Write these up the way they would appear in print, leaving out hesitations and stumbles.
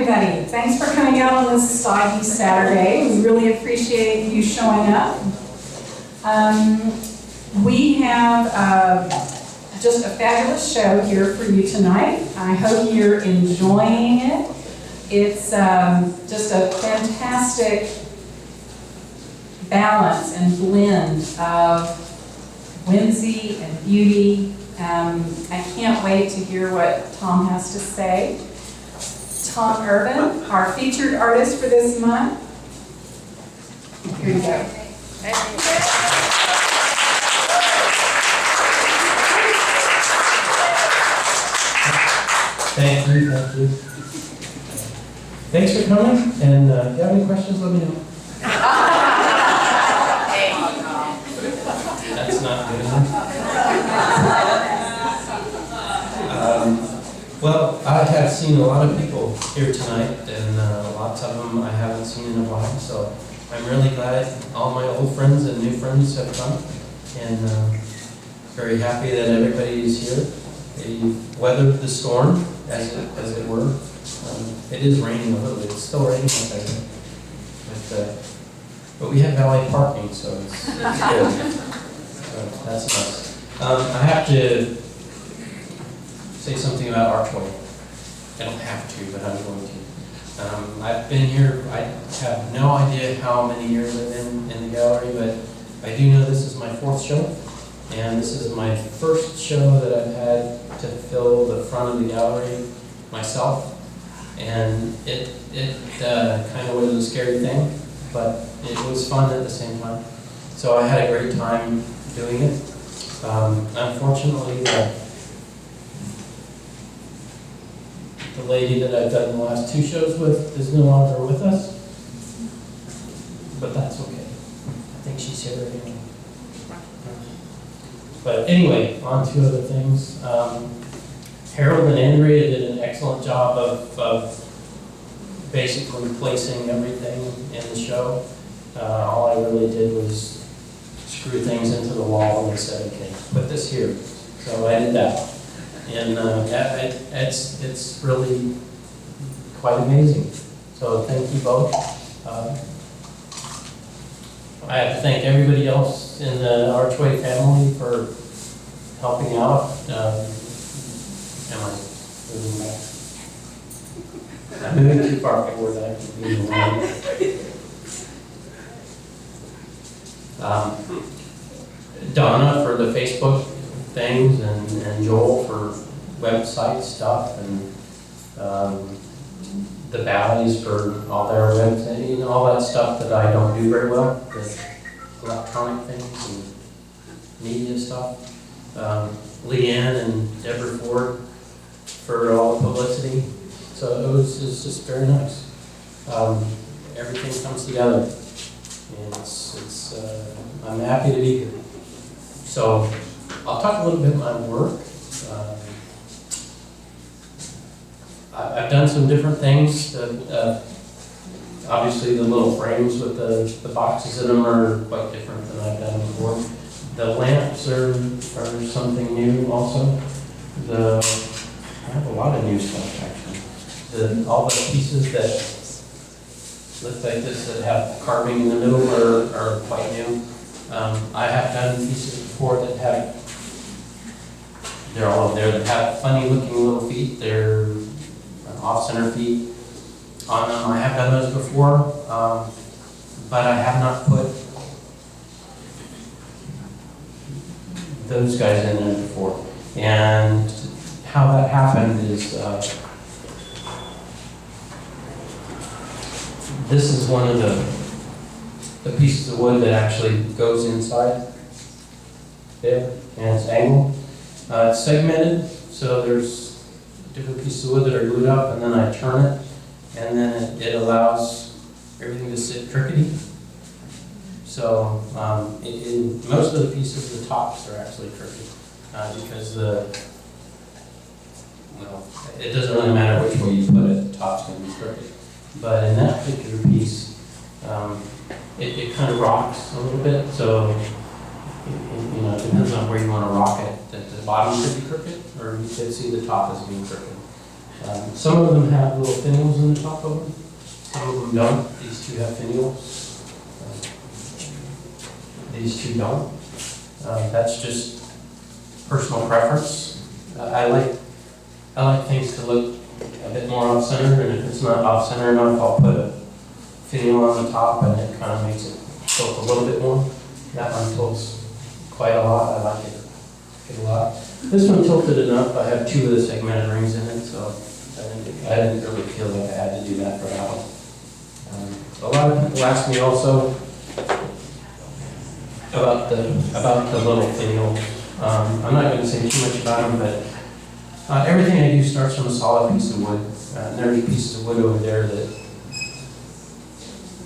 everybody. Thanks for coming out on this soggy Saturday. We really appreciate you showing up. We have just a fabulous show here for you tonight. I hope you're enjoying it. It's just a fantastic balance and blend of whimsy and beauty. I can't wait to hear what Tom has to say. Tom Irven, our featured artist for this month. Here you go. Thank you. Thanks for coming, and if you have any questions, let me know. That's not good enough. Well, I have seen a lot of people here tonight, and lots of them I haven't seen in a while, so I'm really glad all my old friends and new friends have come, and very happy that everybody is here. They weathered the storm, as it were. It is raining a little bit. It's still raining up there. But we have valet parking, so it's good. So that's nice. I have to say something about Archway. I don't have to, but I'm going to. I've been here, I have no idea how many years I've been in the gallery, but I do know this is my 4th show. And this is my first show that I've had to fill the front of the gallery myself. And it kind of was a scary thing, but it was fun at the same time. So I had a great time doing it. Unfortunately, the lady that I've done the last 2 shows with is no longer with us, but that's okay. I think she's here again. But anyway, on to other things. Harold and Andrea did an excellent job of basically placing everything in the show. All I really did was screw things into the wall and they said, okay, put this here. So I did that. And it's really quite amazing. So thank you both. I have to thank everybody else in the Archway family for helping out. Am I moving back? I'm moving too far forward. I have to be around. Donna for the Facebook things, and Joel for website stuff, and the Valleys for all their website, all that stuff that I don't do very well, the electronic things and media stuff. Leanne and Deborah Ford for all the publicity. So it was just very nice. Everything comes together, and I'm happy to be here. So I'll talk a little bit about my work. I've done some different things. Obviously, the little frames with the boxes in them are quite different than I've done before. The lamps are something new also. I have a lot of new stuff actually. All the pieces that look like this that have carving in the middle are quite new. I have done pieces before that have, they're all over there, that have funny looking little feet. They're off-center feet on them. I have done those before, but I have not put those guys in there before. And how that happened is, this is one of the pieces of wood that actually goes inside there, and it's angled. It's segmented, so there's different pieces of wood that are glued up, and then I turn it, and then it allows everything to sit crickety. So in most of the pieces, the tops are actually crooked because it doesn't really matter which way you put it, the top's going to be crooked. But in that particular piece, it kind of rocks a little bit, so it depends on where you want to rock it. The bottom could be crooked, or you could see the top as being crooked. Some of them have little finials in the top of them. Some of them don't. These two have finials. These two don't. That's just personal preference. I like things to look a bit more off-center, and if it's not off-center enough, I'll put a finial on the top, and it kind of makes it tilt a little bit more. That one tilts quite a lot. I like it a lot. This one tilted enough. I have two of the segmented rings in it, so I didn't really feel like I had to do that for that one. A lot of people ask me also about the little finial. I'm not going to say too much about them, but everything I do starts from a solid piece of wood. And there are pieces of wood over there that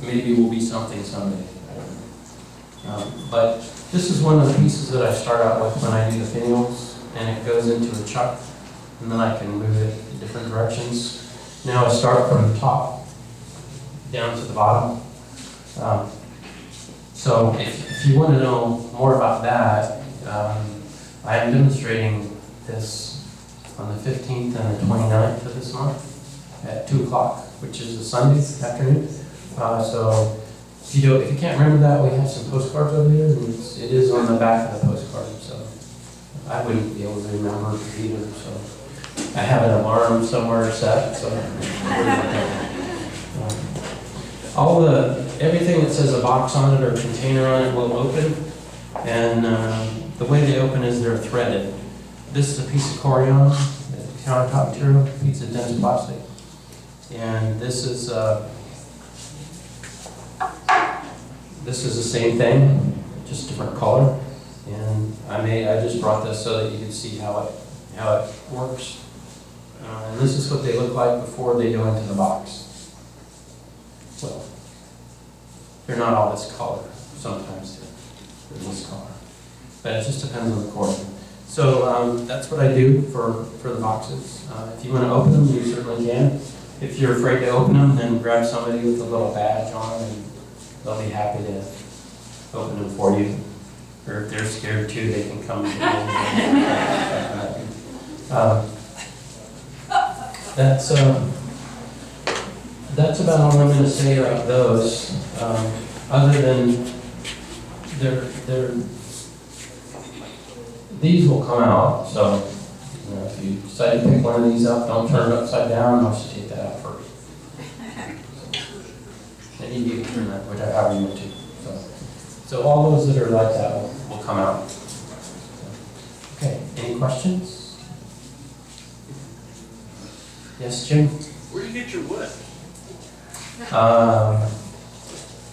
maybe will be something someday. But this is one of the pieces that I start out with when I do the finials, and it goes into a chuck, and then I can move it in different directions. Now I start from the top down to the bottom. So if you want to know more about that, I am demonstrating this on the 15th and the 29th of this month at 2 o'clock, which is a Sunday afternoon. So if you can't remember that, we have some postcards over here, and it is on the back of the postcard. So I wouldn't be able to remember either. So I have an alarm somewhere set. So everything that says a box on it or a container on it will open, and the way they open is they're threaded. This is a piece of Corian, countertop material, piece of dense plastic, and this is the same thing, just different color. And I just brought this so that you can see how it works. And this is what they look like before they go into the box. Well, they're not all this color. Sometimes they're this color, but it just depends on the cord. So that's what I do for the boxes. If you want to open them, you certainly can. If you're afraid to open them, then grab somebody with a little badge on, and they'll be happy to open them for you. Or if they're scared too, they can come. That's about all I'm going to say about those. Other than these will come out. So if you decide to pick one of these up, don't turn it upside down. I'll just take that out first. And you can turn that, however you want to. So all those that are like that will come out. Okay, any questions? Yes, Jim? Where do you get your wood?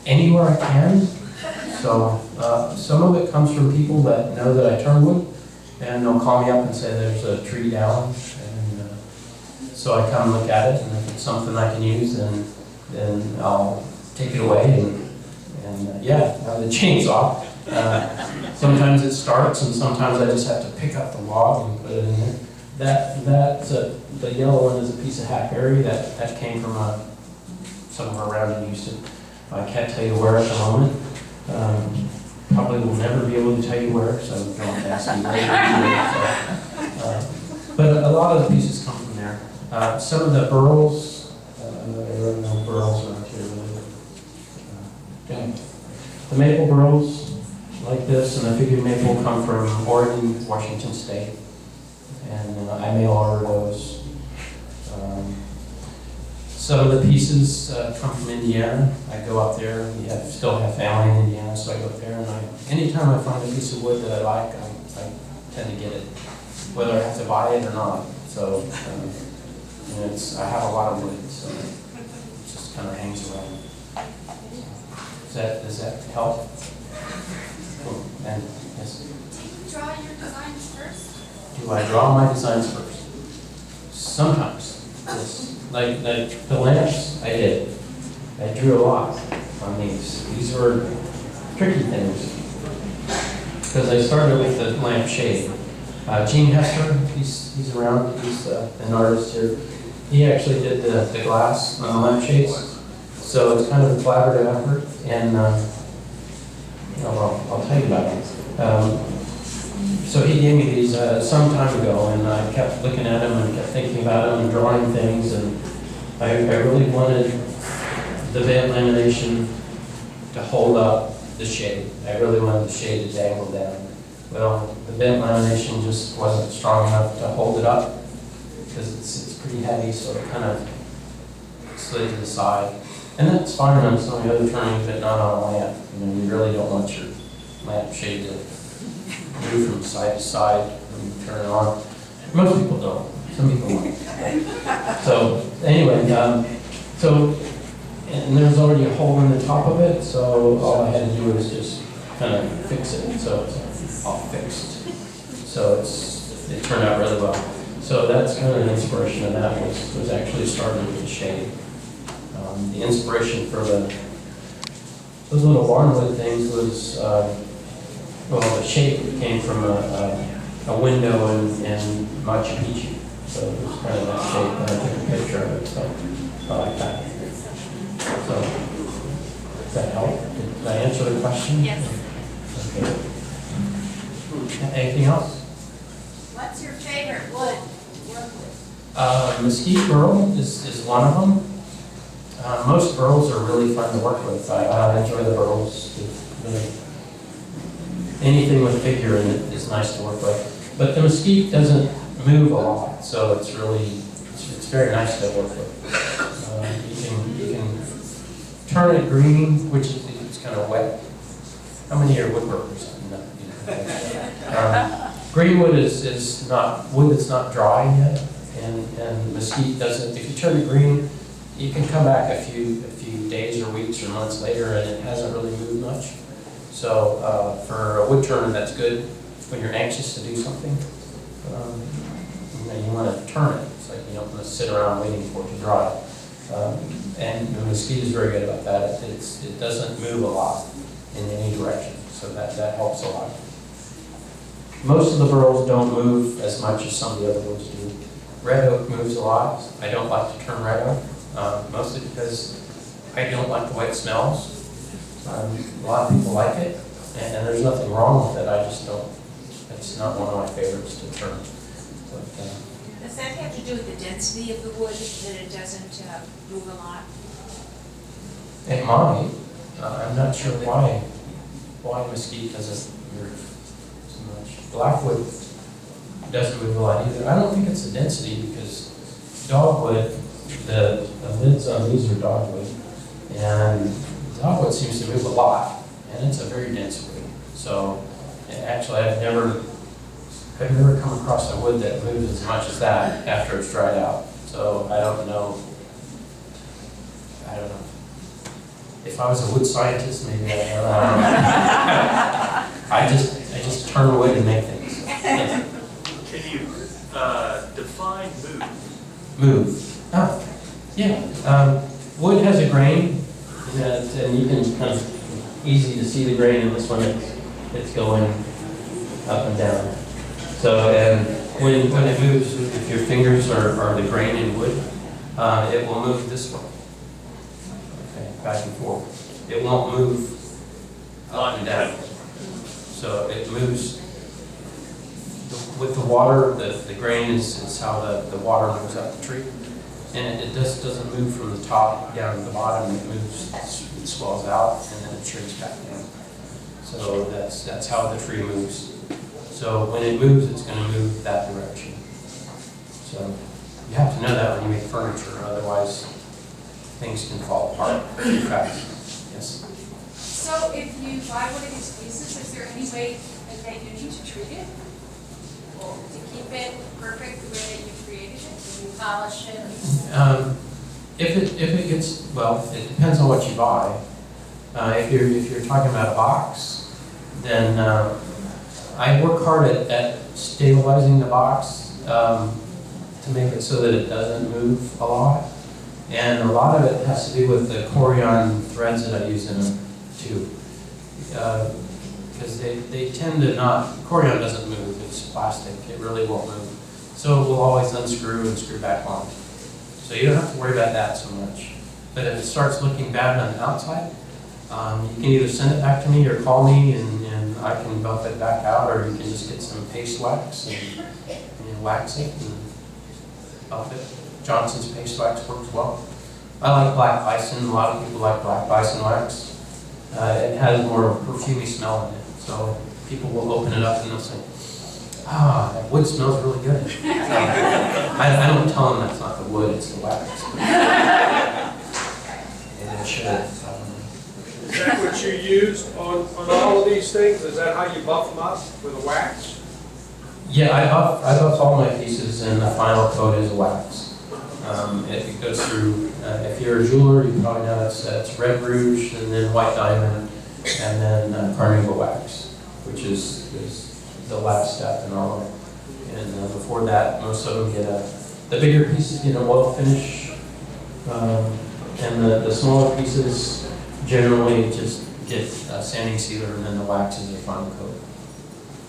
Anywhere I can. So some of it comes from people that know that I turn wood, and they'll call me up and say there's a tree down, and so I come look at it, and if it's something I can use, then I'll take it away and the chainsaw. Sometimes it starts, and sometimes I just have to pick up the log and put it in there. The yellow one is a piece of hackberry that came from somewhere around in Houston. I can't tell you where at the moment. Probably will never be able to tell you where, so don't ask me later. But a lot of the pieces come from there. Some of the burls, there are no burls around here really. The maple burls, like this, and the figured maple come from Oregon, Washington State, and I mail order those. Some of the pieces come from Indiana. I go up there. We still have family in Indiana, so I go up there, and anytime I find a piece of wood that I like, I tend to get it, whether I have to buy it or not. So I have a lot of wood, so it just kind of hangs around. Does that help? Cool. And yes. Do you draw your designs first? Do I draw my designs first? Sometimes. Yes. Like the lamps, I did. I drew a lot on these. These were tricky things because I started with the lamp shade. Gene Hester, he's around. He's an artist here. He actually did the glass on the lampshades. So it's kind of a collaborative effort, and I'll tell you about it. So he gave me these some time ago, and I kept looking at them and kept thinking about them and drawing things, and I really wanted the vent lamination to hold up the shade. I really wanted the shade to dangle down. Well, the vent lamination just wasn't strong enough to hold it up because it's pretty heavy, so it kind of slid to the side. And that's fine on some of the other turnings, but not on a lamp. You know, you really don't want your lamp shade to move from side to side when you turn it on. Most people don't. Some people might. So anyway, and there's already a hole in the top of it, so all I had to do was just kind of fix it, so it's all fixed. So it turned out really well. So that's kind of the inspiration of that was actually starting with the shade. The inspiration for those little barnwood things was, well, the shape came from a window in Machu Picchu. So it was kind of that shape, and I took a picture of it, so I like that. So, does that help? Did I answer the question? Yes. Okay. Anything else? What's your favorite wood to work with? Mesquite burl is one of them. Most burls are really fun to work with. I enjoy the burls. Anything with figure in it is nice to work with. But the mesquite doesn't move a lot, so it's very nice to work with. You can turn it green, which is it's kind of wet. How many are woodworkers? No. Green wood is not wood that's not dry yet, and mesquite doesn't. If you turn it green, you can come back a few days or weeks or months later, and it hasn't really moved much. So for a wood turner, that's good when you're anxious to do something. You want to turn it. It's like you don't want to sit around waiting for it to dry. And the mesquite is very good about that. It doesn't move a lot in any direction, so that helps a lot. Most of the burls don't move as much as some of the other ones do. Red oak moves a lot. I don't like to turn red oak, mostly because I don't like the way it smells. A lot of people like it, and there's nothing wrong with it. I just don't. It's not one of my favorites to turn. But, does that have to do with the density of the wood, that it doesn't move a lot? it might. I'm not sure why mesquite doesn't move so much. Blackwood doesn't move a lot either. I don't think it's the density because dogwood, the lids on these are dogwood, and dogwood seems to move a lot, and it's a very dense wood. So actually, I've never come across a wood that moves as much as that after it's dried out. So I don't know. If I was a wood scientist, maybe I don't know. I just turn wood and make things. Yeah. Can you define move? Move. Oh, yeah. Wood has a grain, and you can kind of easy to see the grain in this one. It's going up and down. So, and when it moves, if your fingers are the grain in wood, it will move this way. Okay, back and forth. It won't move up and down. So it moves with the water. The grain is how the water moves up the tree, and it just doesn't move from the top down to the bottom. It moves, it swells out, and then it shrinks back down. So that's how the tree moves. So when it moves, it's going to move that direction. So you have to know that when you make furniture, otherwise things can fall apart too fast. Yes? So if you buy one of these pieces, is there any way that you need to treat it? Or to keep it perfect the way that you created it? Can you polish it? If it gets, well, it depends on what you buy. If you're talking about a box, then I work hard at stabilizing the box to make it so that it doesn't move a lot. And a lot of it has to do with the Corian threads that I use in them too. Because they tend to not, Corian doesn't move, it's plastic, it really won't move. So it will always unscrew and screw back on. So you don't have to worry about that so much. But if it starts looking bad on the outside, You can either send it back to me or call me, and I can buff it back out, or you can just get some paste wax and wax it and buff it. Johnson's paste wax works well. I like black bison. A lot of people like black bison wax. It has more of a perfumey smell in it, so people will open it up and they'll say, "Ah, that wood smells really good." I don't tell them that's not the wood, it's the wax. And it should. Is that what you use on all of these things? Is that how you buff them up, with a wax? Yeah, I buff all my pieces, and the final coat is wax. It goes through, if you're a jeweler, you probably know it's red rouge, and then white diamond, and then carnauba wax, which is the last step in all of it. And before that, most of them get the bigger pieces get an oil finish, and the smaller pieces generally just get a sanding sealer, and then the wax is the final coat.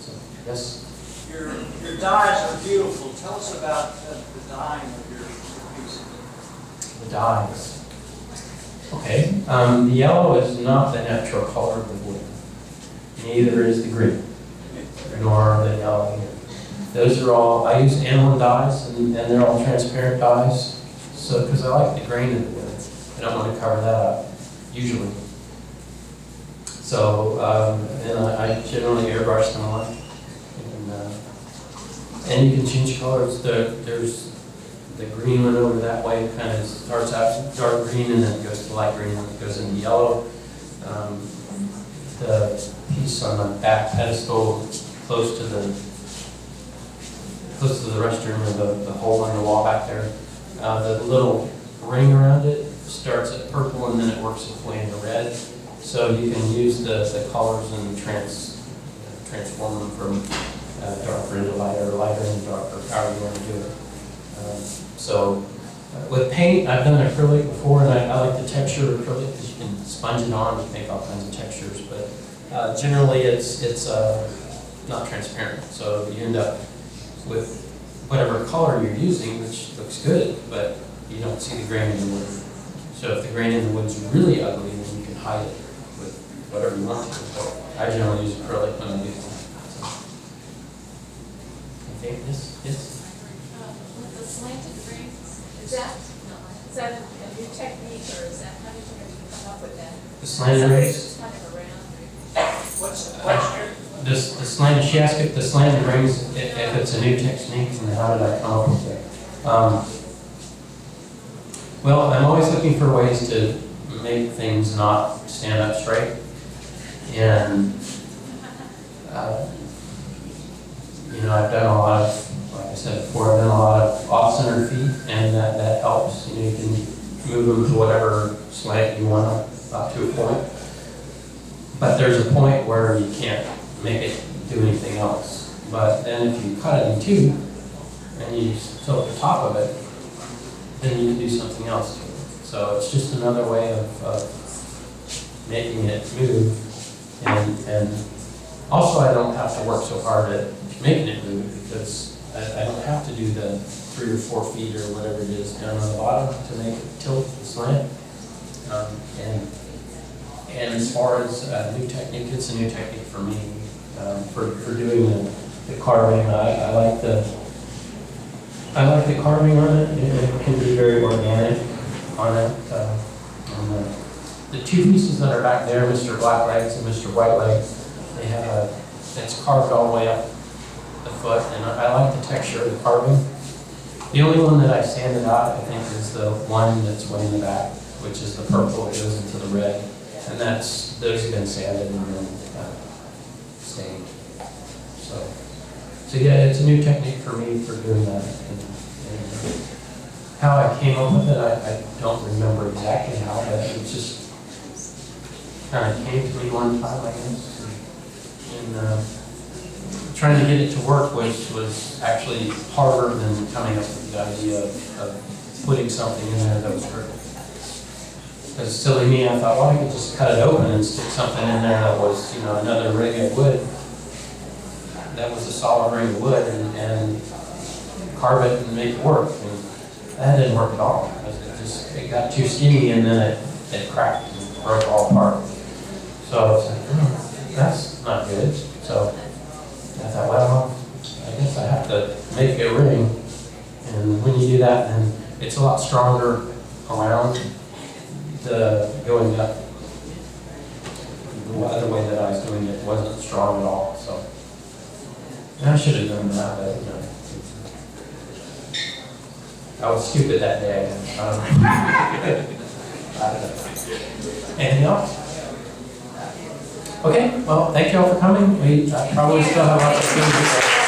So, yes? Your dyes are beautiful. Tell us about the dyeing of your pieces. The dyes. Okay, the yellow is not the natural color of the wood. Neither is the green, nor the yellow. Those are all, I use aniline dyes, and they're all transparent dyes, so, because I like the grain of the wood. I don't want to cover that up, usually. So, and I generally airbrush them on. And you can change colors. There's the green one over that way, kind of starts out dark green and then goes to light green and then it goes into yellow. The piece on the back pedestal close to the restroom, or the hole in the wall back there, the little ring around it starts at purple and then it works its way into red. So you can use the colors and transform them from darker into lighter, or lighter into darker, however you want to do it. With paint, I've done acrylic before, and I like the texture of acrylic because you can sponge it on and make all kinds of textures. But generally, it's not transparent, so you end up with whatever color you're using, which looks good, but you don't see the grain in the wood. So if the grain in the wood's really ugly, then you can hide it with whatever you want to. So I generally use acrylic when I do that. Okay, yes. With the slanted rings, is that a new technique, or is that, how did you come up with that? The slanted rings? Just kind of around. What's the question? The slanted, she asked if the slanted rings, if it's a new technique, and how did I come up with it? Well, I'm always looking for ways to make things not stand up straight. And, I've done a lot of, like I said before, I've done a lot of off-center feet, and that helps. You can move them to whatever slant you want up to a point. But there's a point where you can't make it do anything else. But then if you cut it in two, and you tilt the top of it, then you can do something else to it. So it's just another way of making it move. And also I don't have to work so hard at making it move, because I don't have to do the 3 or 4 feet or whatever it is down on the bottom to make it tilt the slant. And as far as a new technique, it's a new technique for me. For doing the carving, I like the carving on it. It can be very organic on it. And the 2 pieces that are back there, Mr. Blacklegs and Mr. Whitelegs, they have it's carved all the way up the foot, and I like the texture of the carving. The only one that I sanded out, I think, is the one that's way in the back, which is the purple that goes into the red, and those have been sanded and then stained. So yeah, it's a new technique for me for doing that. And how I came up with it, I don't remember exactly how, but it just kind of came to me one time, I guess. And trying to get it to work was actually harder than coming up with the idea of putting something in there that was perfect. Because silly me, I thought, well, I could just cut it open and stick something in there that was, another ring of wood. That was a solid ring of wood, and carve it and make it work. And that didn't work at all. It got too skinny, and then it cracked and broke all apart. So I was like, that's not good. So I thought, well, I guess I have to make a ring. And when you do that, then it's a lot stronger around the going up. The other way that I was doing it wasn't strong at all, so. And I should have done that, but, you know. I was stupid that day. I don't know. Anything else? Okay, well, thank you all for coming. We probably still have lots of things to say.